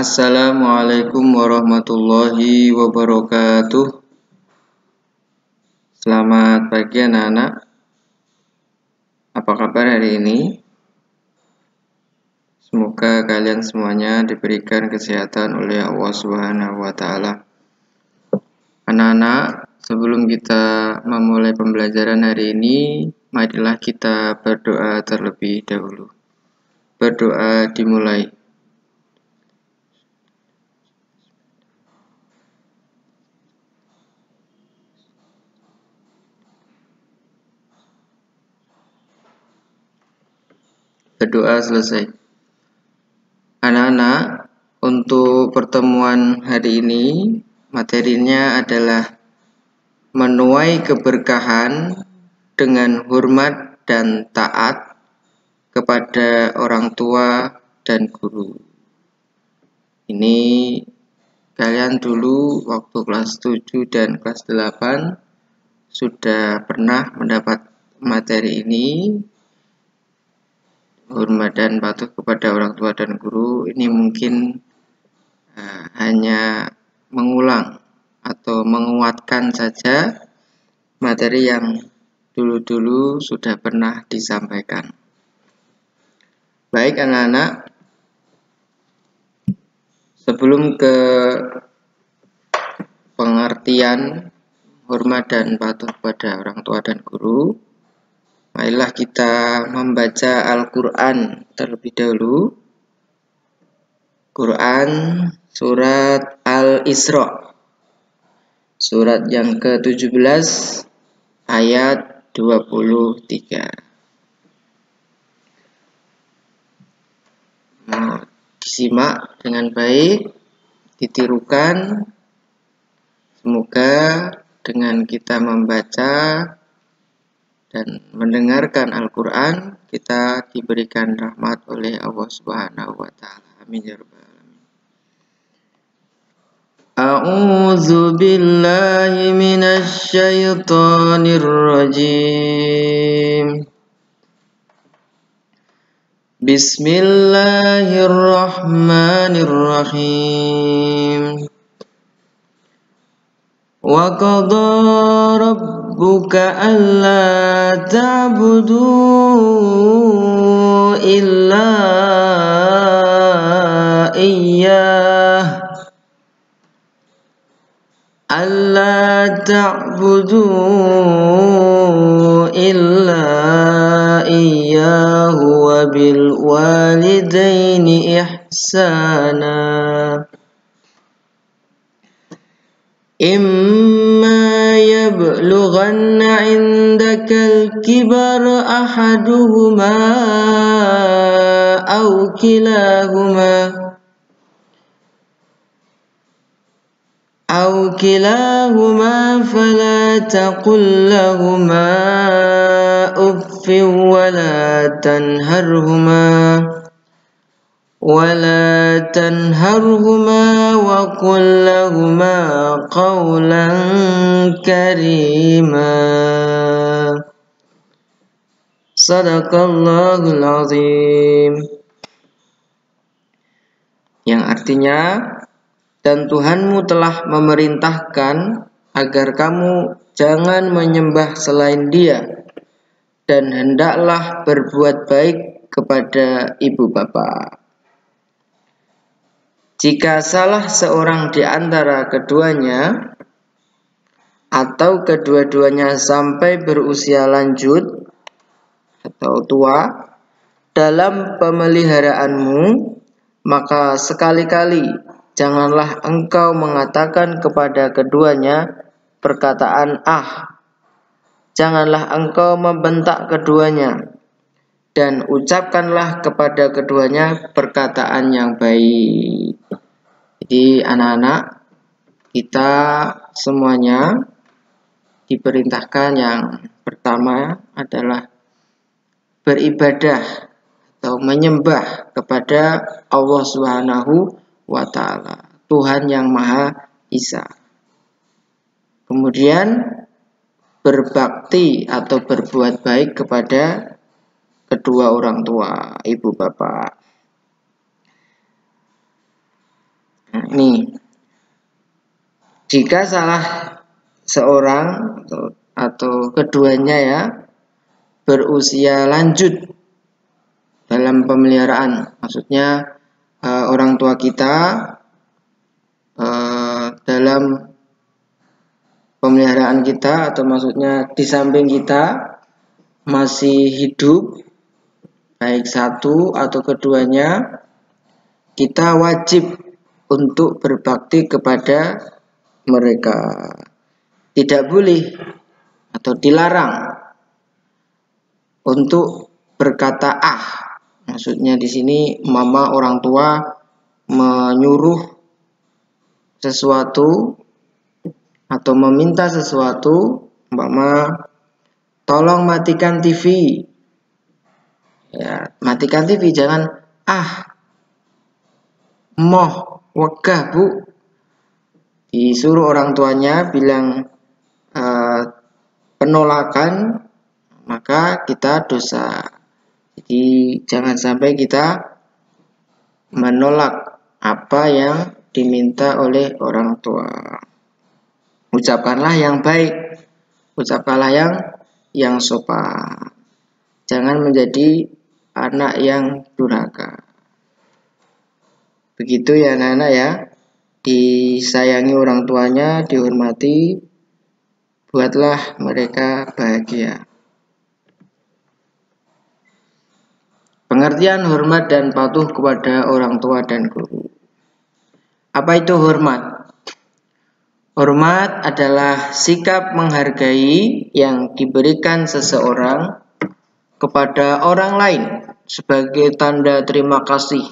Assalamualaikum warahmatullahi wabarakatuh. Selamat pagi anak-anak. Apa kabar hari ini? Semoga kalian semuanya diberikan kesehatan oleh Allah Subhanahu wa taala. Anak-anak, sebelum kita memulai pembelajaran hari ini, marilah kita berdoa terlebih dahulu. Berdoa dimulai. Berdoa selesai. Anak-anak, untuk pertemuan hari ini, materinya adalah menuai keberkahan dengan hormat dan taat kepada orang tua dan guru. Ini kalian dulu waktu kelas 7 dan kelas 8 sudah pernah mendapat materi ini. Hormat dan patuh kepada orang tua dan guru ini mungkin hanya mengulang atau menguatkan saja materi yang dulu-dulu sudah pernah disampaikan. Baik anak-anak, sebelum ke pengertian hormat dan patuh kepada orang tua dan guru, marilah kita membaca Al-Quran terlebih dahulu. Quran surat Al-Isra, surat yang ke-17 ayat 23. Disimak dengan baik, ditirukan. Semoga dengan kita membaca dan mendengarkan Al-Quran, kita diberikan rahmat oleh Allah Subhanahu wa ta'ala. Amin ya rabbal alamin. A'udzu billahi minasy syaithanir rajim. Bismillahirrahmanirrahim. Wa qadha rabbuka alla ta'budu illa iyyah alla ta'budu illa iyyahu wa bil walidaini ihsana. Imma yablughanna 'indakal kibara ahaduhuma aw kilahuma fala taqul lahuma uffin ولا تنهرهما وقل لهما قولا كريما. Sadaqallahul azim. Yang artinya, dan Tuhanmu telah memerintahkan agar kamu jangan menyembah selain Dia, dan hendaklah berbuat baik kepada ibu bapa. Jika salah seorang di antara keduanya atau kedua-duanya sampai berusia lanjut atau tua dalam pemeliharaanmu, maka sekali-kali janganlah engkau mengatakan kepada keduanya perkataan "ah". Janganlah engkau membentak keduanya, dan ucapkanlah kepada keduanya perkataan yang baik. Jadi anak-anak, kita semuanya diperintahkan yang pertama adalah beribadah atau menyembah kepada Allah Subhanahu wa ta'ala, Tuhan yang Maha Esa. Kemudian berbakti atau berbuat baik kepada kedua orang tua, ibu bapak. Ini jika salah seorang atau keduanya ya berusia lanjut dalam pemeliharaan, maksudnya orang tua kita dalam pemeliharaan kita, atau maksudnya di samping kita masih hidup, baik satu atau keduanya, kita wajib untuk berbakti kepada mereka. Tidak boleh atau dilarang untuk berkata maksudnya di sini mama orang tua menyuruh sesuatu atau meminta sesuatu, mama tolong matikan TV. Ya, matikan TV, jangan moh wegah bu. Disuruh orang tuanya bilang penolakan, maka kita dosa. Jadi jangan sampai kita menolak apa yang diminta oleh orang tua. Ucapkanlah yang baik, ucapkanlah yang sopan. Jangan menjadi anak yang durhaka. Begitu ya anak-anak ya. Disayangi orang tuanya, dihormati, buatlah mereka bahagia. Pengertian hormat dan patuh kepada orang tua dan guru. Apa itu hormat? Hormat adalah sikap menghargai yang diberikan seseorang kepada orang lain sebagai tanda terima kasih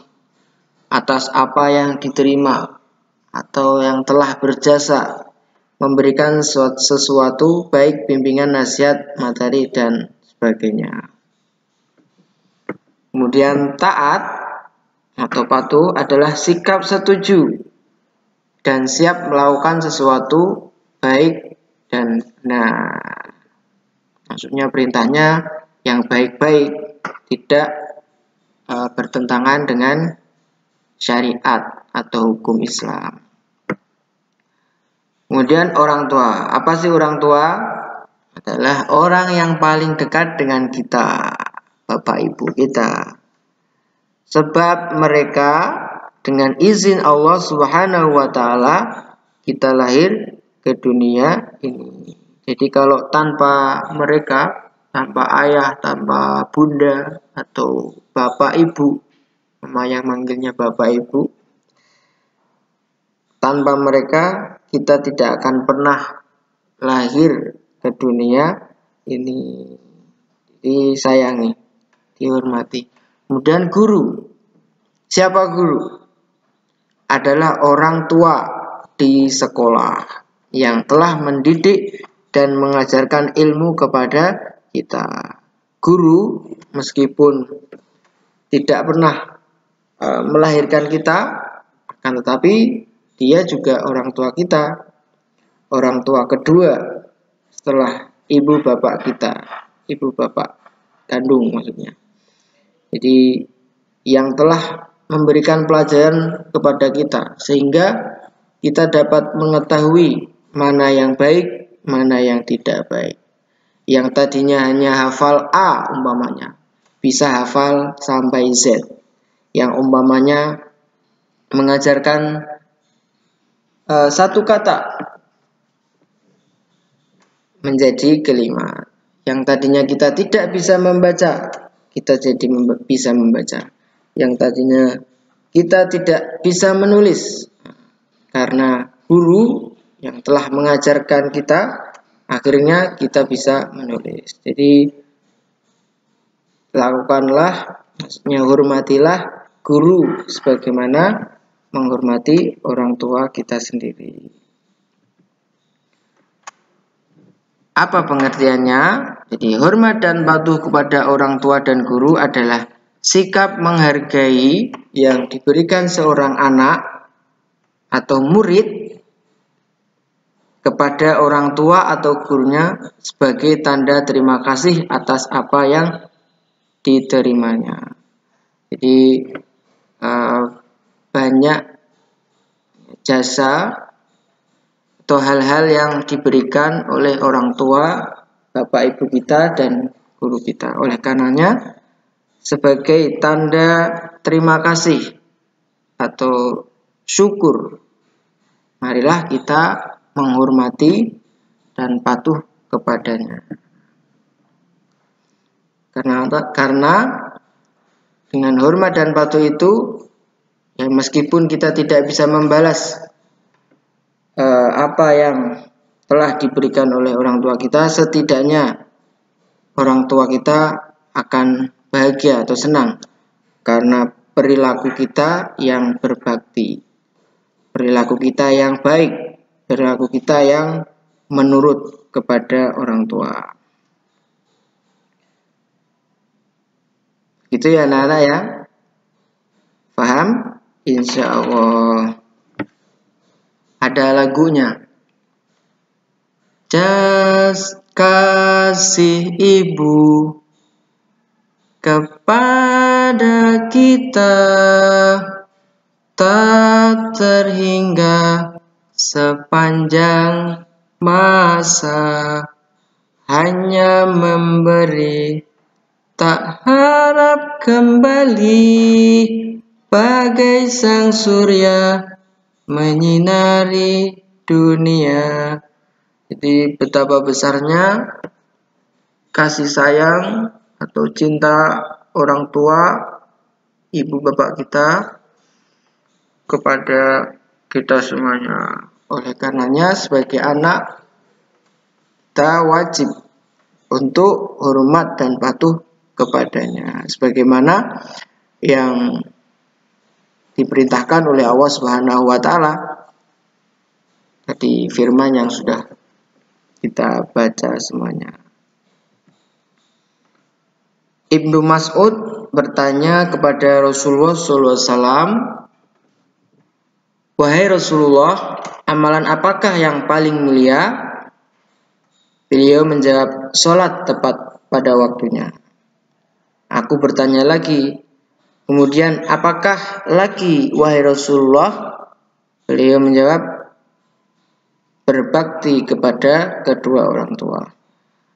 atas apa yang diterima atau yang telah berjasa memberikan sesuatu, baik bimbingan, nasihat, materi, dan sebagainya. Kemudian taat atau patuh adalah sikap setuju dan siap melakukan sesuatu baik dan benar. Maksudnya perintahnya yang baik-baik, tidak bertentangan dengan syariat atau hukum Islam. Kemudian orang tua. Apa sih orang tua? Adalah orang yang paling dekat dengan kita, bapak ibu kita. Sebab mereka dengan izin Allah Subhanahu wa taala kita lahir ke dunia ini. Jadi kalau tanpa mereka, tanpa ayah, tanpa bunda atau bapak ibu, mama yang manggilnya bapak ibu, tanpa mereka kita tidak akan pernah lahir ke dunia ini. Disayangi, dihormati. Kemudian guru. Siapa guru? Adalah orang tua di sekolah yang telah mendidik dan mengajarkan ilmu kepada kita. Guru meskipun tidak pernah melahirkan kita, akan tetapi dia juga orang tua kita, orang tua kedua setelah ibu bapak kita, ibu bapak kandung maksudnya. Jadi yang telah memberikan pelajaran kepada kita sehingga kita dapat mengetahui mana yang baik, mana yang tidak baik. Yang tadinya hanya hafal A umpamanya, bisa hafal sampai Z. Yang umpamanya mengajarkan satu kata menjadi kalimat. Yang tadinya kita tidak bisa membaca, kita jadi bisa membaca. Yang tadinya kita tidak bisa menulis, karena guru yang telah mengajarkan kita, akhirnya kita bisa menulis. Jadi lakukanlah, maksudnya hormatilah guru sebagaimana menghormati orang tua kita sendiri. Apa pengertiannya? Jadi hormat dan patuh kepada orang tua dan guru adalah sikap menghargai yang diberikan seorang anak atau murid kepada orang tua atau gurunya sebagai tanda terima kasih atas apa yang diterimanya. Jadi banyak jasa atau hal-hal yang diberikan oleh orang tua, bapak ibu kita dan guru kita. Oleh karenanya, sebagai tanda terima kasih atau syukur, marilah kita menghormati dan patuh kepadanya. Karena dengan hormat dan patuh itu, ya meskipun kita tidak bisa membalas apa yang telah diberikan oleh orang tua kita, setidaknya orang tua kita akan bahagia atau senang karena perilaku kita yang berbakti, perilaku kita yang baik, perilaku kita yang menurut kepada orang tua. Gitu ya anak-anak ya. Paham? Insya Allah. Ada lagunya. Kasih ibu kepada kita tak terhingga sepanjang masa, hanya memberi tak harap kembali, bagai sang surya menyinari dunia. Jadi betapa besarnya kasih sayang atau cinta orang tua, ibu bapak kita kepada kita semuanya. Oleh karenanya sebagai anak kita wajib untuk hormat dan patuh kepadanya, sebagaimana yang diperintahkan oleh Allah Subhanahu wa Ta'ala tadi, firman yang sudah kita baca semuanya. Ibnu Mas'ud bertanya kepada Rasulullah SAW, "Wahai Rasulullah, amalan apakah yang paling mulia?" Beliau menjawab, "Sholat tepat pada waktunya." Aku bertanya lagi, "Kemudian apakah lagi, wahai Rasulullah?" Beliau menjawab, "Berbakti kepada kedua orang tua."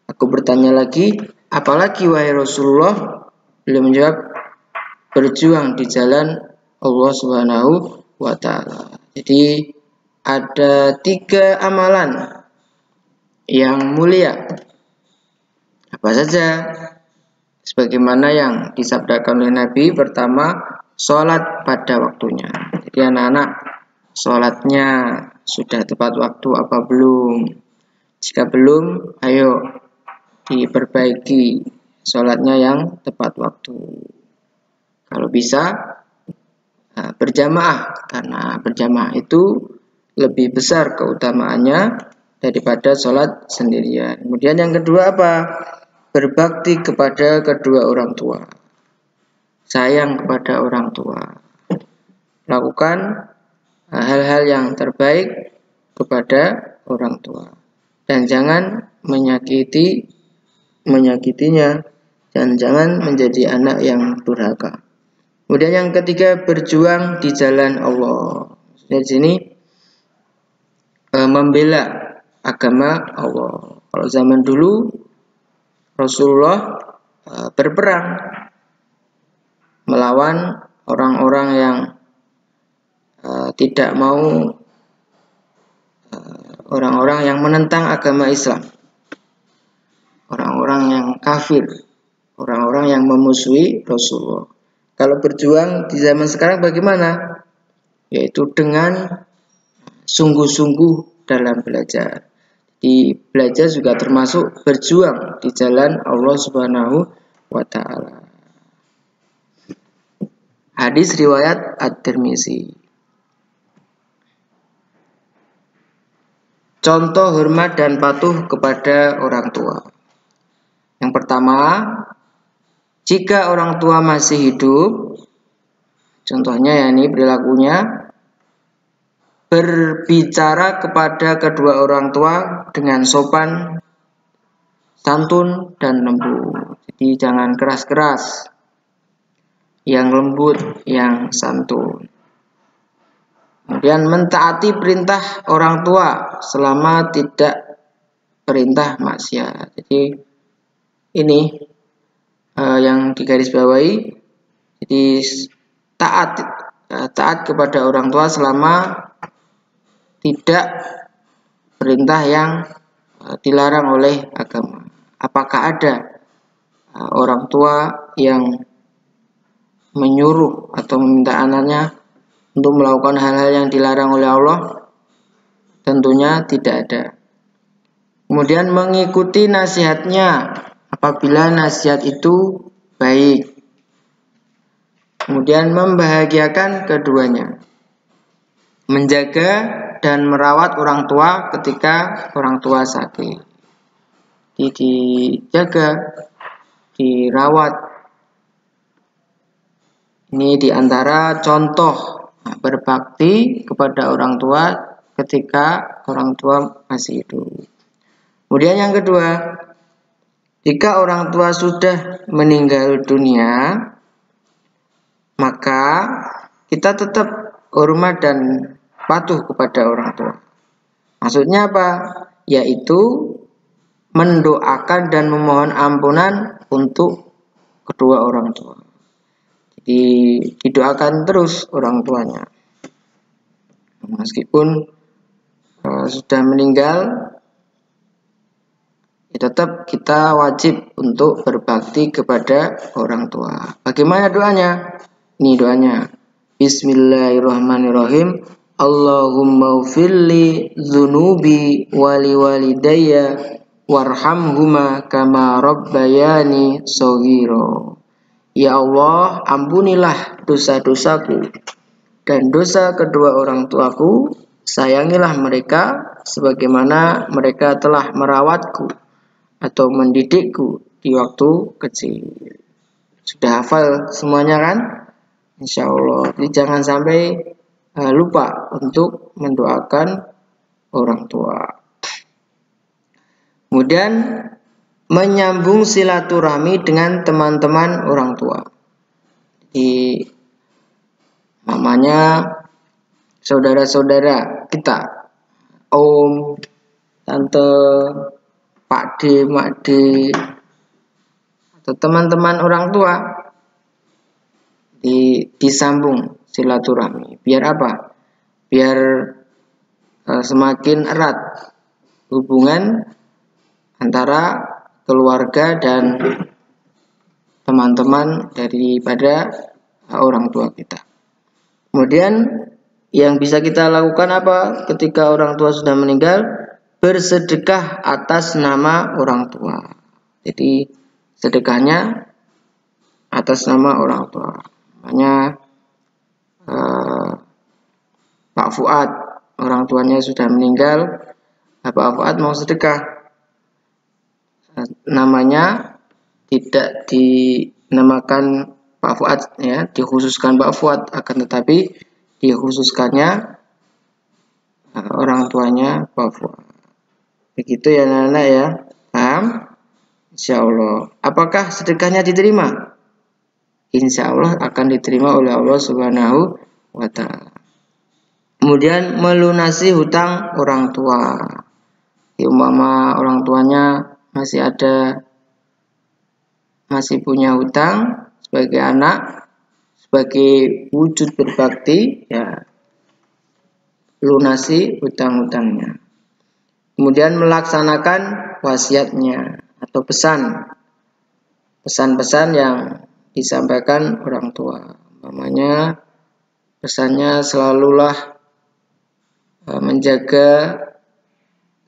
Aku bertanya lagi, "Apalagi wahai Rasulullah?" Beliau menjawab, "Berjuang di jalan Allah Subhanahu wa Ta'ala." Jadi ada 3 amalan yang mulia. Apa saja? Sebagaimana yang disabdakan oleh Nabi, pertama, sholat pada waktunya. Jadi anak-anak, sholatnya sudah tepat waktu apa belum? Jika belum, ayo diperbaiki sholatnya yang tepat waktu. Kalau bisa berjamaah, karena berjamaah itu lebih besar keutamaannya daripada sholat sendirian. Kemudian yang kedua apa? Berbakti kepada kedua orang tua. Sayang kepada orang tua. Lakukan hal-hal yang terbaik kepada orang tua. Dan jangan menyakitinya. Dan jangan menjadi anak yang durhaka. Kemudian yang ketiga, berjuang di jalan Allah. Di sini membela agama Allah. Kalau zaman dulu Rasulullah berperang melawan orang-orang yang tidak mau, orang-orang yang menentang agama Islam, orang-orang yang kafir, orang-orang yang memusuhi Rasulullah. Kalau berjuang di zaman sekarang bagaimana? Yaitu dengan sungguh-sungguh dalam belajar. Di belajar juga termasuk berjuang di jalan Allah Subhanahu wa Ta'ala. Hadis riwayat At-Tirmizi. Contoh hormat dan patuh kepada orang tua. Yang pertama, jika orang tua masih hidup, contohnya yakni perilakunya, berbicara kepada kedua orang tua dengan sopan, santun, dan lembut. Jadi jangan keras-keras, yang lembut, yang santun. Kemudian mentaati perintah orang tua selama tidak perintah maksiat. Jadi ini yang digarisbawahi. Jadi taat kepada orang tua selama tidak perintah yang dilarang oleh agama. Apakah ada orang tua yang menyuruh atau meminta anaknya untuk melakukan hal-hal yang dilarang oleh Allah? Tentunya tidak ada. Kemudian mengikuti nasihatnya apabila nasihat itu baik. Kemudian membahagiakan keduanya. Menjaga dan merawat orang tua ketika orang tua sakit. Dijaga, dirawat. Ini diantara contoh berbakti kepada orang tua ketika orang tua masih hidup. Kemudian yang kedua, jika orang tua sudah meninggal dunia, maka kita tetap hormat dan patuh kepada orang tua. Maksudnya apa? Yaitu mendoakan dan memohon ampunan untuk kedua orang tua. Jadi didoakan terus orang tuanya. Meskipun sudah meninggal, ya tetap kita wajib untuk berbakti kepada orang tua. Bagaimana doanya? Ini doanya. Bismillahirrahmanirrahim. Allahumma ufirli dzunubi wali walidayya warhamhuma kama rabbayani shaghira. Ya Allah, ampunilah dosa-dosaku dan dosa kedua orang tuaku. Sayangilah mereka sebagaimana mereka telah merawatku atau mendidikku di waktu kecil. Sudah hafal semuanya kan? Insya Allah. Jadi jangan sampai lupa untuk mendoakan orang tua. Kemudian menyambung silaturahmi dengan teman-teman orang tua. Jadi namanya saudara-saudara kita, om, tante, pak D, mak D, atau teman-teman orang tua, disambung silaturahmi. Biar apa? Biar semakin erat hubungan antara keluarga dan teman-teman daripada orang tua kita. Kemudian yang bisa kita lakukan apa ketika orang tua sudah meninggal? Bersedekah atas nama orang tua. Jadi sedekahnya atas nama orang tua. Namanya Pak Fuad, orang tuanya sudah meninggal. Pak Fuad mau sedekah. Namanya tidak dinamakan Pak Fuad, ya, dikhususkan Pak Fuad, akan tetapi dikhususkannya orang tuanya Pak Fuad. Begitu ya anak-anak ya, paham? Insya Allah. Apakah sedekahnya diterima? Insya Allah akan diterima oleh Allah Subhanahu wa Ta'ala. Kemudian melunasi hutang orang tua. Umpama orang tuanya masih punya hutang sebagai anak, sebagai wujud berbakti, ya lunasi hutang-hutangnya. Kemudian melaksanakan wasiatnya atau pesan-pesan yang disampaikan orang tua. Umpamanya pesannya selalulah menjaga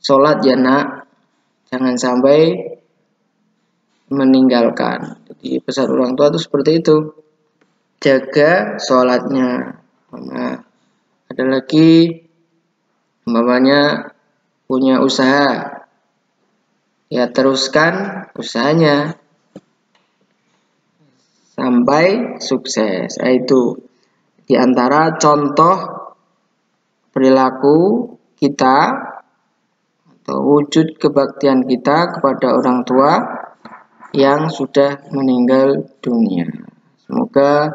sholat ya nak, jangan sampai meninggalkan. Jadi pesan orang tua itu seperti itu, jaga sholatnya. Ada lagi umpamanya punya usaha, ya teruskan usahanya sampai sukses. Itu diantara contoh perilaku kita atau wujud kebaktian kita kepada orang tua yang sudah meninggal dunia. Semoga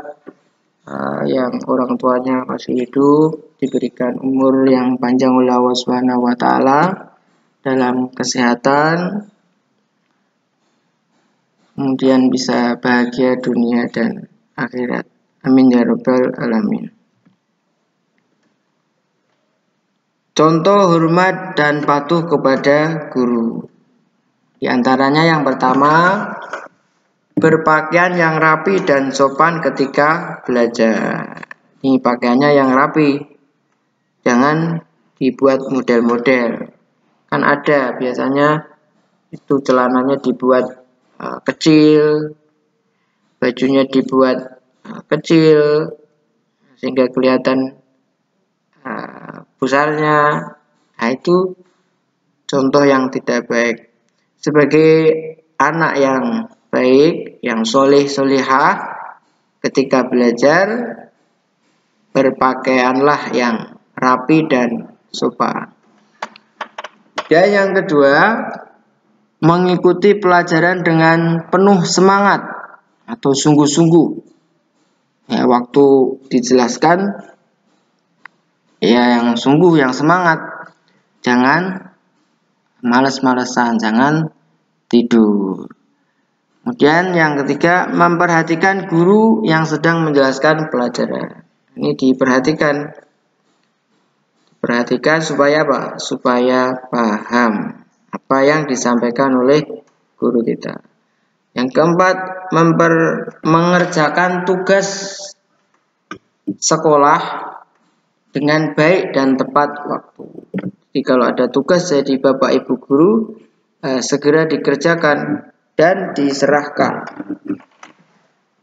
yang orang tuanya masih hidup diberikan umur yang panjang oleh Allah Subhanahu wa taala dalam kesehatan, kemudian bisa bahagia dunia dan akhirat. Amin ya rabbal alamin. Contoh hormat dan patuh kepada guru. Di antaranya yang pertama, berpakaian yang rapi dan sopan ketika belajar. Ini pakaiannya yang rapi, jangan dibuat model-model. Kan ada biasanya itu celananya dibuat kecil, bajunya dibuat kecil sehingga kelihatan besarnya. Nah, itu contoh yang tidak baik. Sebagai anak yang baik, yang soleh-solihah, ketika belajar berpakaianlah yang rapi dan sopan. Dan yang kedua, mengikuti pelajaran dengan penuh semangat atau sungguh-sungguh. Ya, waktu dijelaskan, ya yang sungguh, yang semangat. Jangan malas-malesan, jangan tidur. Kemudian yang ketiga, memperhatikan guru yang sedang menjelaskan pelajaran. Ini diperhatikan. Perhatikan supaya apa? Supaya paham apa yang disampaikan oleh guru kita. Yang keempat, mengerjakan tugas sekolah dengan baik dan tepat waktu. Jadi kalau ada tugas jadi Bapak Ibu guru, segera dikerjakan dan diserahkan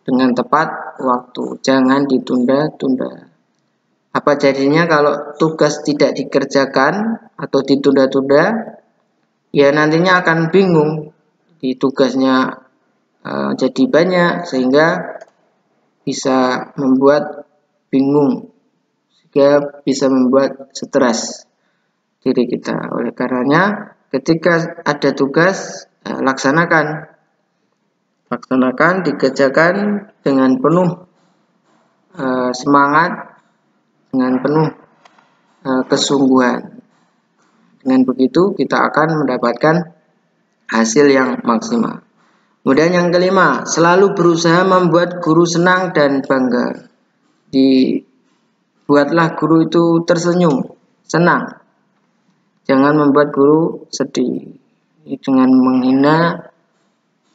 dengan tepat waktu. Jangan ditunda-tunda. Apa jadinya kalau tugas tidak dikerjakan atau ditunda-tunda? Ya nantinya akan bingung. Di tugasnya jadi banyak sehingga bisa membuat bingung, sehingga bisa membuat stres diri kita. Oleh karenanya ketika ada tugas, laksanakan, dikerjakan dengan penuh semangat, dengan penuh kesungguhan. Dengan begitu kita akan mendapatkan hasil yang maksimal. Kemudian yang kelima, selalu berusaha membuat guru senang dan bangga. Dibuatlah guru itu tersenyum, senang. Jangan membuat guru sedih dengan menghina,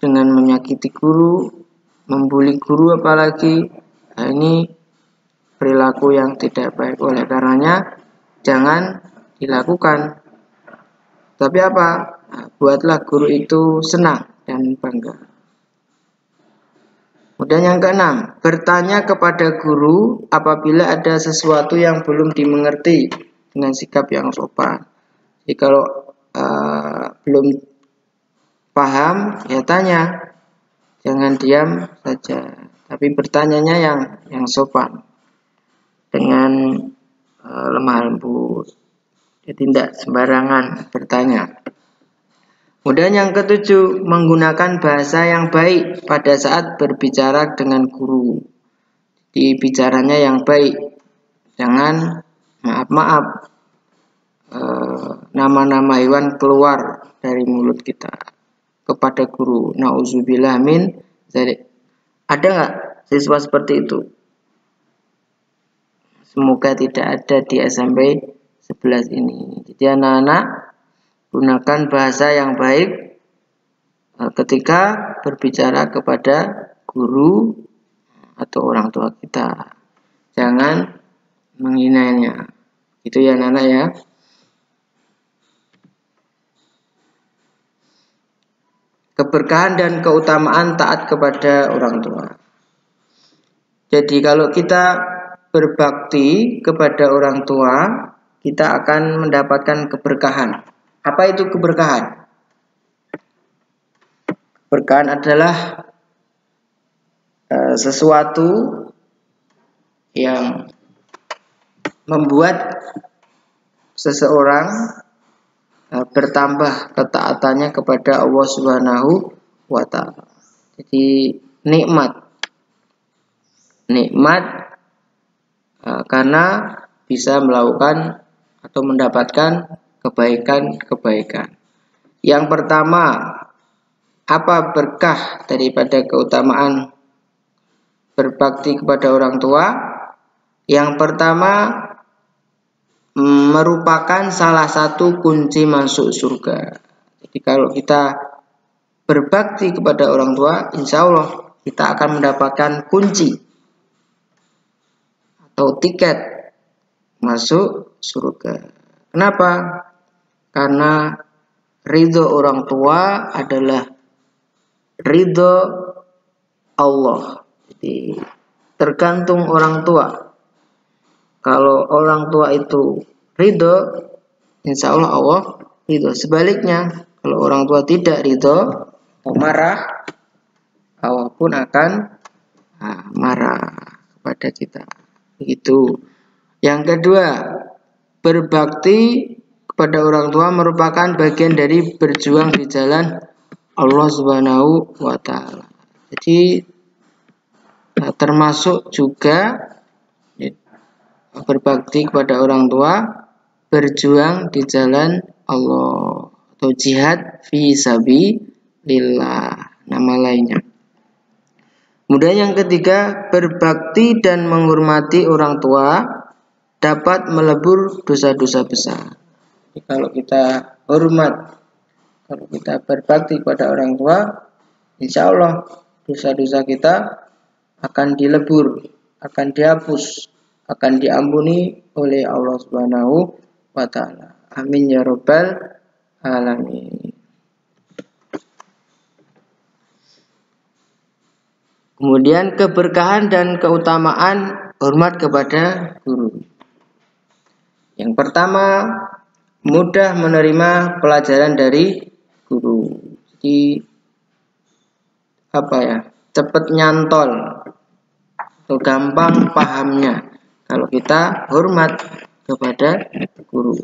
dengan menyakiti guru, membuli guru apalagi. Nah, ini perilaku yang tidak baik. Oleh karenanya jangan dilakukan. Tapi apa? Nah, buatlah guru itu senang dan bangga. Kemudian yang keenam, bertanya kepada guru apabila ada sesuatu yang belum dimengerti dengan sikap yang sopan. Jadi kalau belum paham, ya tanya, jangan diam saja. Tapi bertanyanya yang sopan, dengan lemah lembut. Jadi tidak sembarangan bertanya. Kemudian yang ketujuh, menggunakan bahasa yang baik pada saat berbicara dengan guru. Jadi bicaranya yang baik, jangan maaf-maaf nama-nama hewan keluar dari mulut kita kepada guru. Nauzubillah min dzalik. Ada nggak siswa seperti itu? Semoga tidak ada di SMP 11 ini. Jadi anak-anak, gunakan bahasa yang baik ketika berbicara kepada guru atau orang tua kita. Jangan menghinanya. Itu ya anak-anak ya. Keberkahan dan keutamaan taat kepada orang tua. Jadi kalau kita berbakti kepada orang tua, kita akan mendapatkan keberkahan. Apa itu keberkahan? Keberkahan adalah sesuatu yang membuat seseorang bertambah ketaatannya kepada Allah Subhanahu wa ta'ala. Jadi nikmat karena bisa melakukan atau mendapatkan kebaikan-kebaikan. Yang pertama, apa berkah daripada keutamaan berbakti kepada orang tua? Yang pertama, merupakan salah satu kunci masuk surga. Jadi kalau kita berbakti kepada orang tua, insya Allah kita akan mendapatkan kunci atau tiket masuk surga. Kenapa? Karena ridho orang tua adalah ridho Allah. Jadi tergantung orang tua. Kalau orang tua itu ridho, insya Allah ridho. Sebaliknya, kalau orang tua tidak ridho atau marah, Allah pun akan marah kepada kita. Begitu. Yang kedua, berbakti kepada orang tua merupakan bagian dari berjuang di jalan Allah Subhanahu wa Ta'ala. Jadi termasuk juga berbakti kepada orang tua, berjuang di jalan Allah atau jihad fi sabilillah, nama lainnya. Kemudian yang ketiga, berbakti dan menghormati orang tua dapat melebur dosa-dosa besar. Jadi kalau kita hormat, kalau kita berbakti kepada orang tua, insya Allah dosa-dosa kita akan dilebur, akan dihapus, akan diampuni oleh Allah Subhanahu wa Ta'ala. Amin ya rabbal alamin. Kemudian keberkahan dan keutamaan hormat kepada guru. Yang pertama, mudah menerima pelajaran dari guru. Jadi cepat nyantol atau gampang pahamnya kalau kita hormat kepada guru.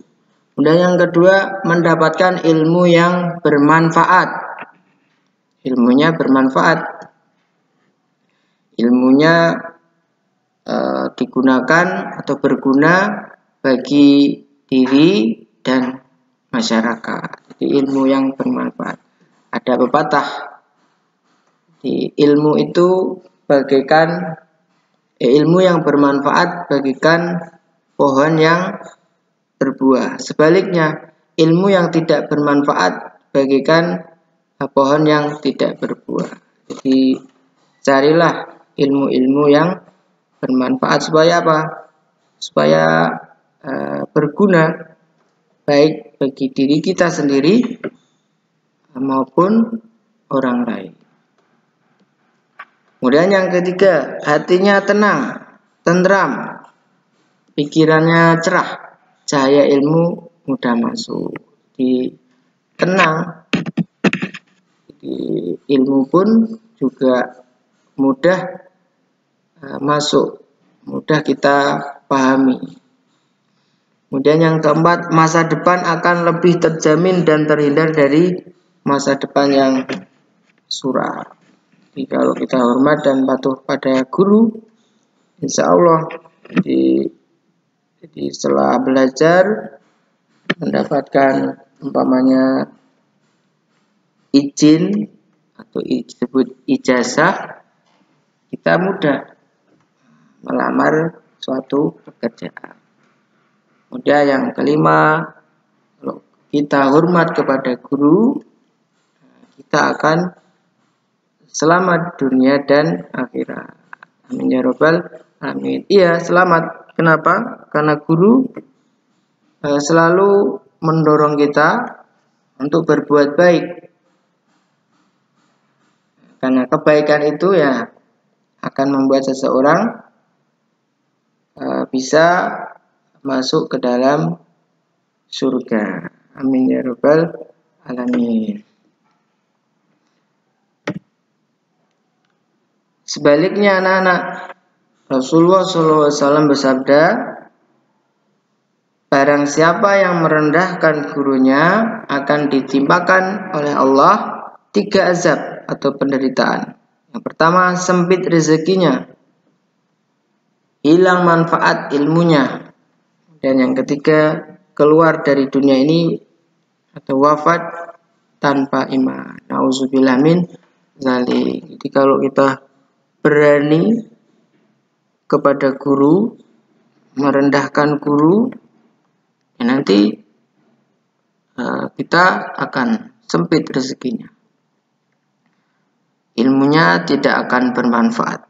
Kemudian yang kedua, mendapatkan ilmu yang bermanfaat. Ilmunya bermanfaat. Ilmunya digunakan atau berguna bagi diri dan masyarakat. Jadi ilmu yang bermanfaat. Ada pepatah, di ilmu itu bagaikan ilmu yang bermanfaat bagaikan pohon yang berbuah. Sebaliknya, ilmu yang tidak bermanfaat bagaikan pohon yang tidak berbuah. Jadi carilah ilmu-ilmu yang bermanfaat supaya apa? Supaya berguna baik bagi diri kita sendiri maupun orang lain. Kemudian yang ketiga, hatinya tenang, tentram, pikirannya cerah, cahaya ilmu mudah masuk. Di tenang, di ilmu pun juga mudah masuk, mudah kita pahami. Kemudian yang keempat, masa depan akan lebih terjamin dan terhindar dari masa depan yang suram. Jadi kalau kita hormat dan patuh pada guru, insya Allah jadi setelah belajar mendapatkan umpamanya izin atau disebut ijazah, kita mudah melamar suatu pekerjaan. Kemudian yang kelima, kalau kita hormat kepada guru, kita akan selamat dunia dan akhirat. Amin ya rabbal alamin. Iya, selamat. Kenapa? Karena guru selalu mendorong kita untuk berbuat baik. Karena kebaikan itu ya akan membuat seseorang bisa masuk ke dalam surga. Amin ya rabbal alamin. Sebaliknya anak-anak, Rasulullah SAW bersabda, barang siapa yang merendahkan gurunya akan ditimpakan oleh Allah 3 azab atau penderitaan. Yang pertama, sempit rezekinya, hilang manfaat ilmunya. Dan yang ketiga, keluar dari dunia ini atau wafat tanpa iman. Nauzubillah min dzalik. Jadi kalau kita berani kepada guru, merendahkan guru, ya nanti kita akan sempit rezekinya. Ilmunya tidak akan bermanfaat.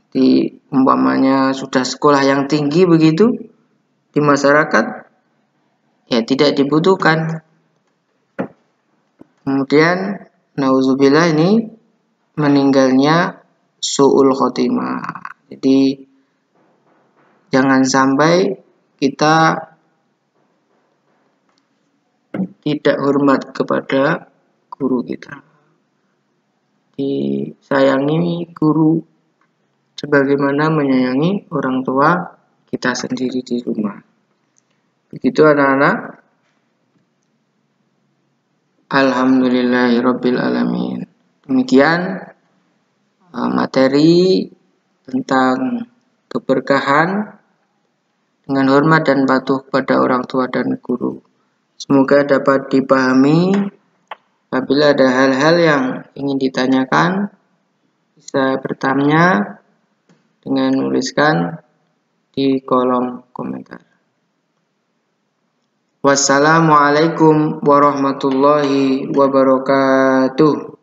Di umpamanya sudah sekolah yang tinggi begitu di masyarakat, ya tidak dibutuhkan. Kemudian nauzubillah ini meninggalnya su'ul khotimah. Jadi jangan sampai kita tidak hormat kepada guru kita. Disayangi guru sebagaimana menyayangi orang tua kita sendiri di rumah. Begitu anak-anak. Alhamdulillahirabbil alamin. Demikian materi tentang keberkahan dengan hormat dan patuh pada orang tua dan guru. Semoga dapat dipahami. Apabila ada hal-hal yang ingin ditanyakan, bisa bertanya dengan menuliskan di kolom komentar. Wassalamualaikum warahmatullahi wabarakatuh.